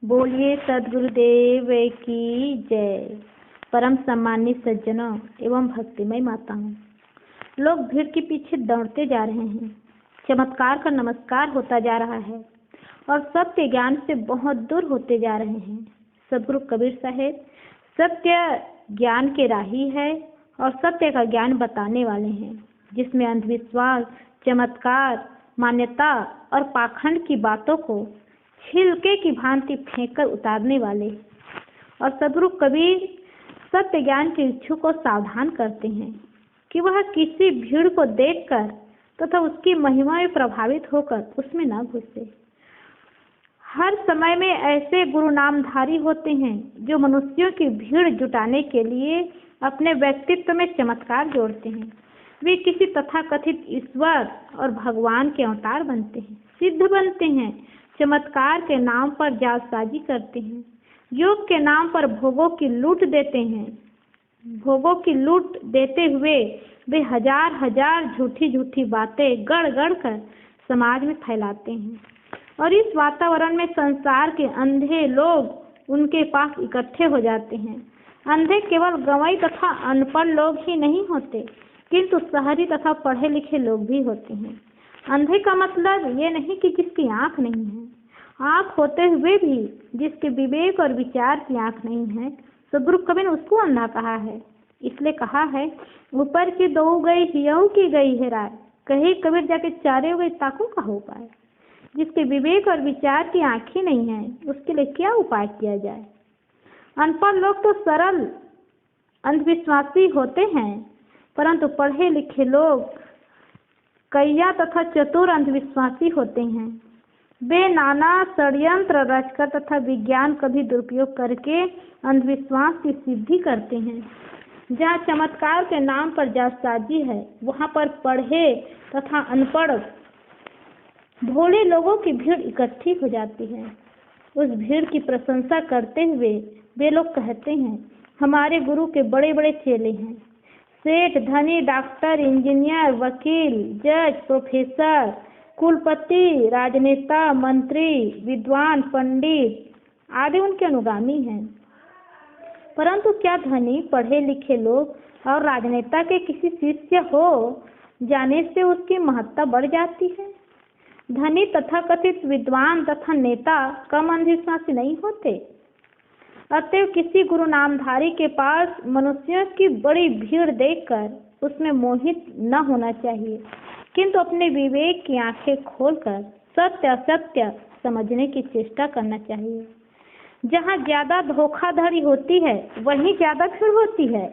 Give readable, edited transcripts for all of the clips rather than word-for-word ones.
बोलिए सद्गुरुदेव की जय। परम सम्मानित सज्जनों एवं भक्तिमय माताओं, लोग भीड़ के पीछे दौड़ते जा रहे हैं। चमत्कार का नमस्कार होता जा रहा है और सत्य ज्ञान से बहुत दूर होते जा रहे हैं। सदगुरु कबीर साहेब सत्य ज्ञान के राही है और सत्य का ज्ञान बताने वाले हैं, जिसमें अंधविश्वास, चमत्कार, मान्यता और पाखंड की बातों को छिलके की भांति फेंककर उतारने वाले। और सदगुरु कबीर सत्य ज्ञान के इच्छुक को सावधान करते हैं कि वह किसी भीड़ को देखकर तथा उसकी महिमा में प्रभावित होकर उसमें न घुसे। हर समय में ऐसे गुरु नामधारी होते हैं जो मनुष्यों की भीड़ जुटाने के लिए अपने व्यक्तित्व में चमत्कार जोड़ते हैं। वे किसी तथाकथित ईश्वर और भगवान के अवतार बनते हैं, सिद्ध बनते हैं, चमत्कार के नाम पर जालसाजी करते हैं, योग के नाम पर भोगों की लूट देते हैं। भोगों की लूट देते हुए वे हजार हजार झूठी झूठी बातें गढ़ गढ़ कर समाज में फैलाते हैं। और इस वातावरण में संसार के अंधे लोग उनके पास इकट्ठे हो जाते हैं। अंधे केवल गंवाई तथा अनपढ़ लोग ही नहीं होते, किंतु शहरी तथा पढ़े लिखे लोग भी होते हैं। अंधे का मतलब ये नहीं कि जिसकी आंख नहीं है, आंख होते हुए भी जिसके विवेक और विचार की आंख नहीं है, सदगुरु कबीर ने उसको अंधा कहा है। इसलिए कहा है, ऊपर की दो गई हियऊ की गई है राय, कहीं कबीर जाके चारे गई ताकू का हो पाए। जिसके विवेक और विचार की आंख ही नहीं है, उसके लिए क्या उपाय किया जाए। अनपढ़ लोग तो सरल अंधविश्वासी होते हैं, परंतु पढ़े लिखे लोग कैया तथा चतुर अंधविश्वासी होते हैं। वे नाना षड्यंत्र रचकर तथा विज्ञान का भी दुरुपयोग करके अंधविश्वास की सिद्धि करते हैं। जहाँ चमत्कार के नाम पर जालसाजी है, वहाँ पर पढ़े तथा अनपढ़ भोले लोगों की भीड़ इकट्ठी हो जाती है। उस भीड़ की प्रशंसा करते हुए वे लोग कहते हैं, हमारे गुरु के बड़े बड़े चेले हैं। सेठ, धनी, डॉक्टर, इंजीनियर, वकील, जज, प्रोफेसर, कुलपति, राजनेता, मंत्री, विद्वान, पंडित आदि उनके अनुगामी हैं। परंतु क्या धनी, पढ़े लिखे लोग और राजनेता के किसी शिष्य हो जाने से उसकी महत्ता बढ़ जाती है? धनी तथा कथित विद्वान तथा नेता कम अंधविश्वासी नहीं होते। अतएव किसी गुरु नामधारी के पास मनुष्यों की बड़ी भीड़ देखकर उसमें मोहित न होना चाहिए, किंतु अपने विवेक की आंखें खोलकर सत्य असत्य समझने की चेष्टा करना चाहिए। जहाँ ज्यादा धोखाधड़ी होती है वहीं ज्यादा भीड़ होती है।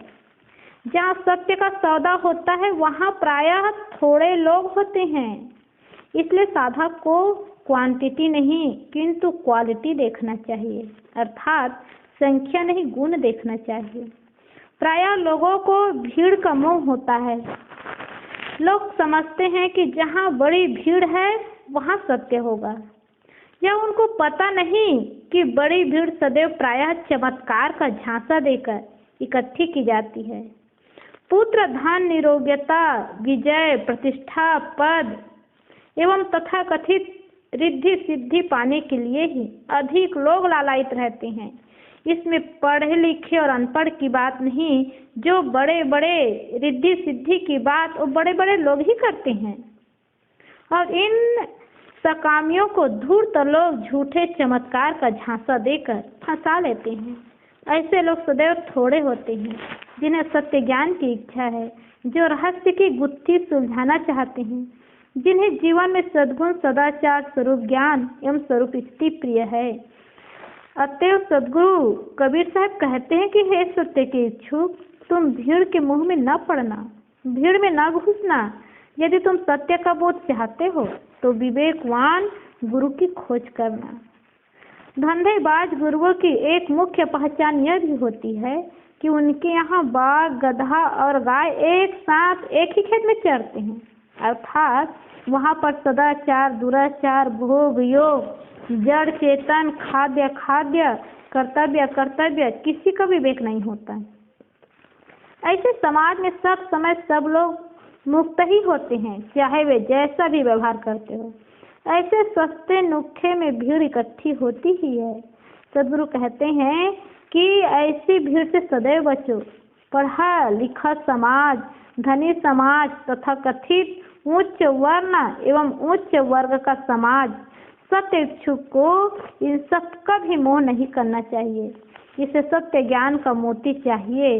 जहाँ सत्य का सौदा होता है वहाँ प्रायः थोड़े लोग होते हैं। इसलिए साधक को क्वांटिटी नहीं किंतु क्वालिटी देखना चाहिए, अर्थात संख्या नहीं गुण देखना चाहिए। प्रायः लोगों को भीड़ का मोह होता है। लोग समझते हैं कि जहाँ बड़ी भीड़ है वहाँ सत्य होगा, या उनको पता नहीं कि बड़ी भीड़ सदैव प्रायः चमत्कार का झांसा देकर इकट्ठी की जाती है। पुत्र, धन, निरोग्यता, विजय, प्रतिष्ठा, पद एवं तथाकथित रिद्धि सिद्धि पाने के लिए ही अधिक लोग लालायित रहते हैं। इसमें पढ़े लिखे और अनपढ़ की बात नहीं, जो बड़े बड़े रिद्धि सिद्धि की बात वो बड़े बड़े लोग ही करते हैं। और इन सकामियों को धूर्त लोग झूठे चमत्कार का झांसा देकर फंसा लेते हैं। ऐसे लोग सदैव थोड़े होते हैं जिन्हें सत्य ज्ञान की इच्छा है, जो रहस्य की गुत्थी सुलझाना चाहते हैं, जिन्हें जीवन में सद्गुण, सदाचार, स्वरूप ज्ञान एवं स्वरूप स्थिति प्रिय है। अतएव सदगुरु कबीर साहब कहते हैं कि हे सत्य के इच्छुक, तुम भीड़ के मुंह में न पड़ना, भीड़ में न घुसना। यदि तुम सत्य का बोध चाहते हो तो विवेकवान गुरु की खोज करना। धंधेबाज गुरुओं की एक मुख्य पहचान यह भी होती है कि उनके यहाँ बाघ, गधा और गाय एक साथ एक ही खेत में चरते हैं, अर्थात वहाँ पर सदाचार, दुराचार, भोग, योग, जड़ चेतन, खाद्य खाद्य, कर्तव्य कर्तव्य किसी का विवेक नहीं होता। ऐसे समाज में सब समय सब लोग मुक्त ही होते हैं, चाहे वे जैसा भी व्यवहार करते हो। ऐसे सस्ते नुक्खे में भीड़ इकट्ठी होती ही है। सदगुरु कहते हैं कि ऐसी भीड़ से सदैव बचो। पढ़ा लिखा समाज, धनी समाज तथा कथित उच्च वर्ण एवं उच्च वर्ग का समाज, सत्य इच्छुक को इन सब का भी मोह नहीं करना चाहिए। जिसे सत्य ज्ञान का मोती चाहिए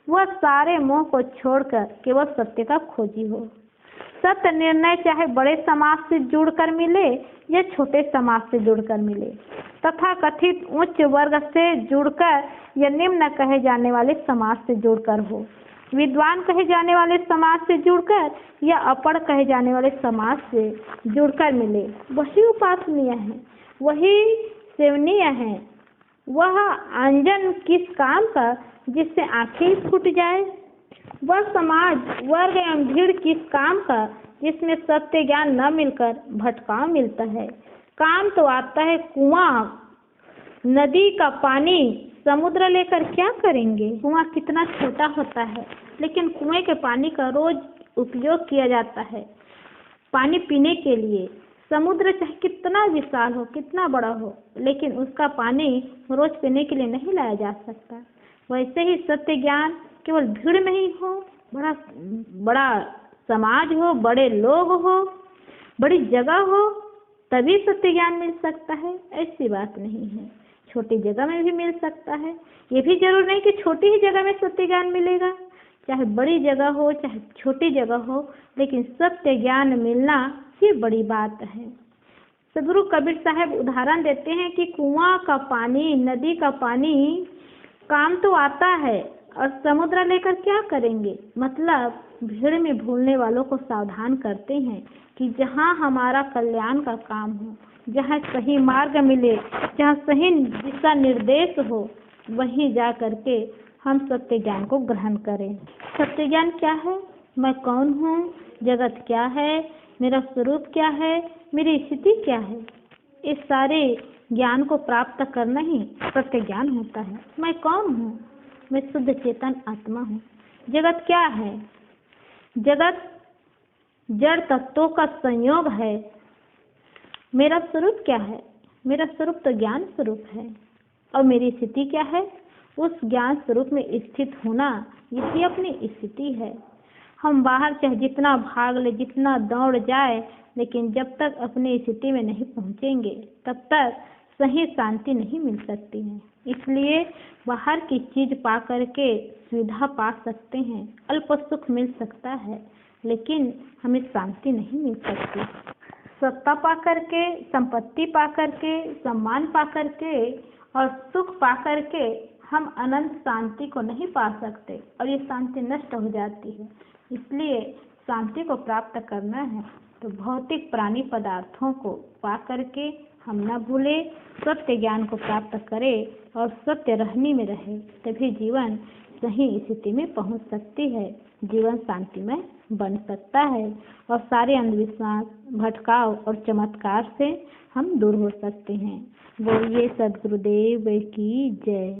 वह सारे मोह को छोड़कर केवल सत्य का खोजी हो। सत्य निर्णय चाहे बड़े समाज से जुड़कर मिले या छोटे समाज से जुड़कर मिले, तथा कथित उच्च वर्ग से जुड़कर या निम्न कहे जाने वाले समाज से जुड़कर हो, विद्वान कहे जाने वाले समाज से जुड़कर या अपढ़ कहे जाने वाले समाज से जुड़कर मिले, वही उपासनीय है, वही सेवनीय है। वह अंजन किस काम का जिससे आंखें फूट जाए? वह समाज वर्ग एवं भीड़ किस काम का जिसमें सत्य ज्ञान न मिलकर भटकाव मिलता है? काम तो आता है कुआं, नदी का पानी, समुद्र लेकर क्या करेंगे? कुआं कितना छोटा होता है, लेकिन कुएं के पानी का रोज उपयोग किया जाता है पानी पीने के लिए। समुद्र चाहे कितना विशाल हो, कितना बड़ा हो, लेकिन उसका पानी रोज पीने के लिए नहीं लाया जा सकता। वैसे ही सत्य ज्ञान केवल भीड़ में ही हो, बड़ा समाज हो, बड़े लोग हो, बड़ी जगह हो, तभी सत्य ज्ञान मिल सकता है, ऐसी बात नहीं है। छोटी जगह में भी मिल सकता है। ये भी जरूर नहीं कि छोटी ही जगह में सत्य ज्ञान मिलेगा। चाहे बड़ी जगह हो चाहे छोटी जगह हो, लेकिन सत्य ज्ञान मिलना ये बड़ी बात है। सदगुरु कबीर साहब उदाहरण देते हैं कि कुआं का पानी, नदी का पानी काम तो आता है और समुद्र लेकर क्या करेंगे? मतलब भीड़ में भूलने वालों को सावधान करते हैं कि जहाँ हमारा कल्याण का काम हो, जहाँ सही मार्ग मिले, जहाँ सही दिशा निर्देश हो, वहीं जा करके हम सत्य ज्ञान को ग्रहण करें। सत्य ज्ञान क्या है? मैं कौन हूँ? जगत क्या है? मेरा स्वरूप क्या है? मेरी स्थिति क्या है? इस सारे ज्ञान को प्राप्त करना ही सत्य ज्ञान होता है। मैं कौन हूँ? मैं शुद्ध चेतन आत्मा हूँ। जगत क्या है? जगत जड़ तत्वों का संयोग है। मेरा स्वरूप क्या है? मेरा स्वरूप तो ज्ञान स्वरूप है। और मेरी स्थिति क्या है? उस ज्ञान स्वरूप में स्थित होना, यही अपनी स्थिति है। हम बाहर चाहे जितना भाग ले, जितना दौड़ जाए, लेकिन जब तक अपनी स्थिति में नहीं पहुंचेंगे तब तक सही शांति नहीं मिल सकती है। इसलिए बाहर की चीज पा करके सुविधा पा सकते हैं, अल्प सुख मिल सकता है, लेकिन हमें शांति नहीं मिल सकती। सत्ता पा करके, संपत्ति पा करके, सम्मान पा करके और सुख पा करके हम अनंत शांति को नहीं पा सकते और ये शांति नष्ट हो जाती है। इसलिए शांति को प्राप्त करना है तो भौतिक प्राणी पदार्थों को पा करके हम न भूले, सत्य ज्ञान को प्राप्त करें और सत्य रहनी में रहे, तभी जीवन सही स्थिति में पहुंच सकती है, जीवन शांतिमय बन सकता है और सारे अंधविश्वास, भटकाव और चमत्कार से हम दूर हो सकते हैं। बोलिए सद्गुरुदेव की जय।